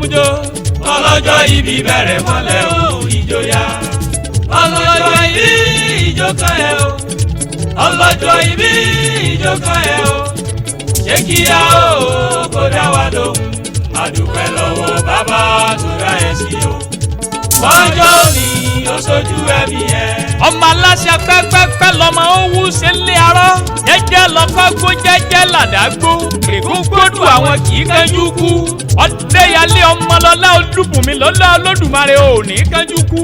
mújó. Ọlọ́jọ́ ìbí bẹ̀rẹ̀ mọ́lẹ̀ o ìjọyà. Ọlọ́jọ́ ìbí ìjó kan ẹ̀ o. Ọlọ́jọ́ ìbí ìjó kan ẹ̀ o. Ṣé kíá o kó dá wa lóhùn? Àdúpẹ́ lọ́wọ́ bàbá tó dá ẹ sí o. Ọjọ́ òní ó sojú ẹbí ẹ. Ọmọ aláṣẹ pẹ́pẹ́pẹ́ lọmọ owó ṣe ń lé arọ́. Jẹ́jẹ́ lọ́kọ́ gbó jẹ́jẹ́ làdágbó. Ègún gbódù àwọn kì í kánjú kú. Ọdẹ́yàlé ọmọlọ́lá Olúbùnmi lọ́lá Olódùmarè ò ní kánjú kú.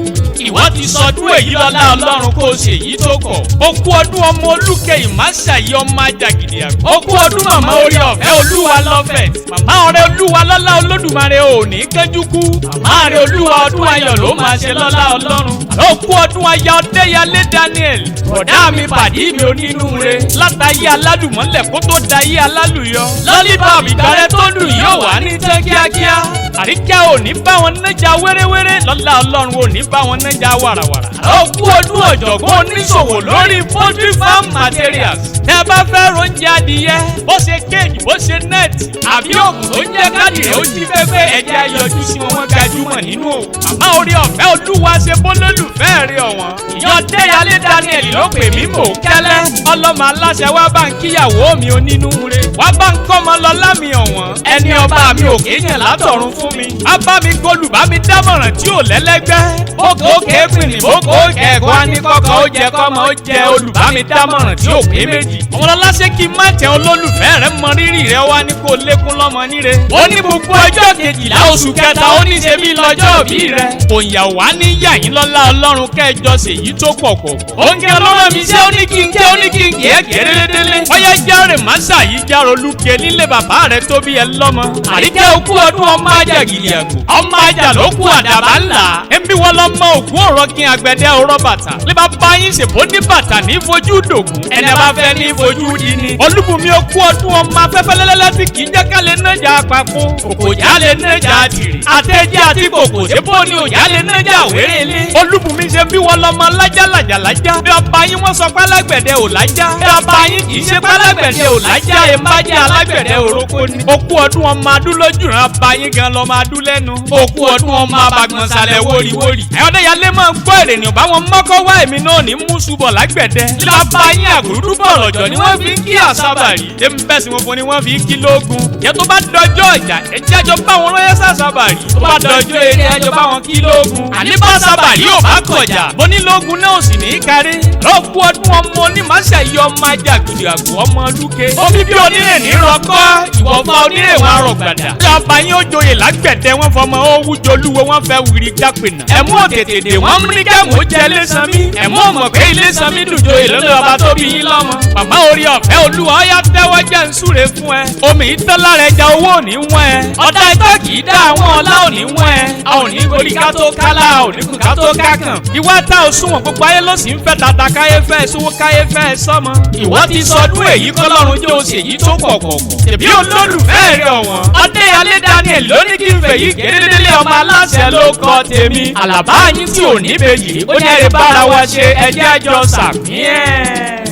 Ìwọ ti sọdún èyí lọ́lá Ọlọ́run kó ṣe èyí tó kọ̀. Ó kú ọdún ọmọ Olúkẹ́ Ìmáṣàyí ọmọ Ajàgìdì àgbà. Ó kú ọdún màmá orí ọ̀fẹ́ Olúwa lọ́fẹ̀. Màmá ọ̀rẹ́ Olúwa lọ́lá Olódùmarè ò ní kánjú kú. Màmá ọ̀rẹ́ Olúwa ọdún ayọ̀ ló máa ṣe lọ́lá Ọlọ́run. Ó kú ọdún aya Ọdẹ́yàlé Daniel. Bọ̀dá mi pàdí mi onínúure. Látàyé alálùmọ́lẹ̀ kó tó dayé alálùyọ. Lọ́lípọ̀pù ìdárẹ́ tó dùn yóò wá ní tán kíákíá. Àríkẹ́ ò ní bá wọn nájà wéréwéré. Lọ́lá Ọlọ́run ò ní bá wọn nájà wàràwàrà. Ó kú ọdún ọ̀jọ̀gbọ́n oníṣòwò lórí poultry farm materials. Tẹ́ bá fẹ́ róúnjẹ adìyẹ, bó ṣe kéèjì, bó ṣe nẹ́ẹ̀tì, àbí òògùn tó jẹ́ kádìrẹ ó jí pépé ẹ̀jẹ̀ ayọ̀jú sí wọn gbajúmọ̀ nínú òwò. Màmá orí ọ̀fẹ́ Olúwa ṣe bólólùfẹ́ rí ọ̀wọ́n. Ìyá Ọdẹ́yàlé Daniel ló pè mí mò ń kẹ́lẹ́. Ọlọ́mọ aláṣẹ wá bá ń kíyàwó mi onínúure. Wá bá ń kọ́mọ lọ́lá mi ọ̀wọ́n. Ẹni ọba mi ò kéèyàn látọ̀run fún mi. Á bá mi golù bá mi dámọ̀ràn tí ò lẹ́lẹ́gbẹ́. Bókò kéèpìn ní bókò kẹ̀kọ́ á ní kọ́kọ́ ó jẹ kọ́mọ ó jẹ olùbámi dámọ̀ràn tí ò pé méjì. Ọmọlọ́lá ṣé kí n má tẹ olólùfẹ́ rẹ mọ rírì rẹ wá ní kó lékún lọ́mọ níre. Ó ní gbogbo ọjọ́ kejìlá oṣù kẹta ó ní ṣe bí lọ́jọ́ òbí rẹ. Òǹyà wá ní yàyín lọ́lá Ọlọ́run kẹjọ ṣèyí tó pọ̀pọ̀. Oúnjẹ ọlọ́run mi ṣé ó ní kí n kẹ́ ó ní kí n kì í kérédélé. Ọyẹ járe Máṣàyí járe Olúkẹ́ nílé bàbá rẹ tó bí ẹ lọ́mọ. Àríkẹ́ òkú ọdún ọmọ Ajàgìdì àgbò. Ọmọ ajá ló kú àdàbà ńlá. Ẹbí wọn lọ mọ òkú ọ̀rọ̀ kí agbẹ̀dẹ ọ̀rọ̀ bàtà. Lé bàbá yín ṣèbó ní bàtà ní fojú dògún. Ẹni bá fẹ́ ní fojú di ni. Olúbùnmi òkú ọdún ọmọ afẹ́fẹ́ lẹ́lẹ́lẹ́ tí kì í jẹ́ ká lè nájà àpapọ̀. Kòkòjá lè nájà àtìrì. Àtẹ̀jẹ́ àti kòkò ṣébó ni òjá lè nájà wéré ilé. Olúbùnmi ṣe bí wọn lọmọ lájà làjàlájà. Bí ọba yín wọ́n sọ pálágbẹ̀dẹ ò lájà. Bí ọba yín kì í ṣe pálágbẹ̀dẹ ò lájà. Ẹ má jẹ́ alágbẹ̀dẹ òrókó ni. Òkú ọdún ọmọ adúlójú rán ọba yín gan lọ́mọ adú lẹ́nu. Òkú ọdún ọmọ abàgbọ̀nsalẹ̀ wóríwórí. Ọdẹ́yàlé máa ń gbọ́ èrè ní ọba wọn mọ́kọ́ wá èmi náà ní mú ṣubọ̀ lágbẹ̀dẹ. Lílọ́ba yín àgùrúdú bọ̀ lọ́jọ́ ni wọ́n fi ń kí àsábàrí. Èmi bẹ́ẹ̀ sì wọn fún ni wọ́n fi ń kí lógun. Yẹ tó bá dọjọ́ ìjà ẹjẹ́ àjọ bá wọn rọ́yẹ́ sàsábàrí. Tó bá dọjọ́ eré ẹjọ́ bá wọn kí lógun. Àní bá sábàrí ò bá kọjá. Mo ní lógun náà sì ní í kárí. Lọ́kù ọdún ọmọ Onímáṣàyí ọmọ Ajàgìdì àgbò ọmọ Olúkẹ́. Omi bí onírè ní rọkọ́, ìwọ̀fà onírè wọn arọ̀gbàdà. Ìjọba yín ó joyè lágbẹ̀dẹ wọn fọmọ owó jolúwo wọn fẹ́ wìrì jápènà. Ẹ̀mú òtètè dè wọ́n mú ní kẹ́mù ó jẹ Ilésanmí. Ẹ̀mú ọmọ pé Ilésanmí dùjọ ìlọ́lọ́ ọba tó bí yín lọ́mọ. Màmá orí ọ̀fẹ́ Olúwa ọ̀yá tẹ́wọ́ jẹ́ ń súre fún ẹ. Omi ìtọ́ lára ẹja owó ò ní wọ́n ẹ. Ọ̀dà ìtọ́ kì í dá àwọn ọlá ò ní wọ́n ẹ. A ò ní gorí ká tó kálá, a ò ní kù ká tó kákàn. Ìwà ta òṣùwọ̀n gbogbo ayé ló sì ń fẹ́ tata káyé fẹ́ sówó káyé fẹ́ sọ́mọ. Ìwọ ti sọdún èyí kọ́lọ́run jẹ́ oṣù èyí tó pọ̀pọ̀. Ṣèbí olólùfẹ́ rẹ̀ ọ̀wọ́n. Ọdẹ́yàlé Daniel ló ní kí n fèyí kérédélé ọmọ aláṣẹ ló kọ́ tèmi. Àlàbá yín tí ò ní bèjì ó ní ẹ̀rẹ̀ bára wa ṣe ẹjẹ́ àjọ sàmí ẹ̀.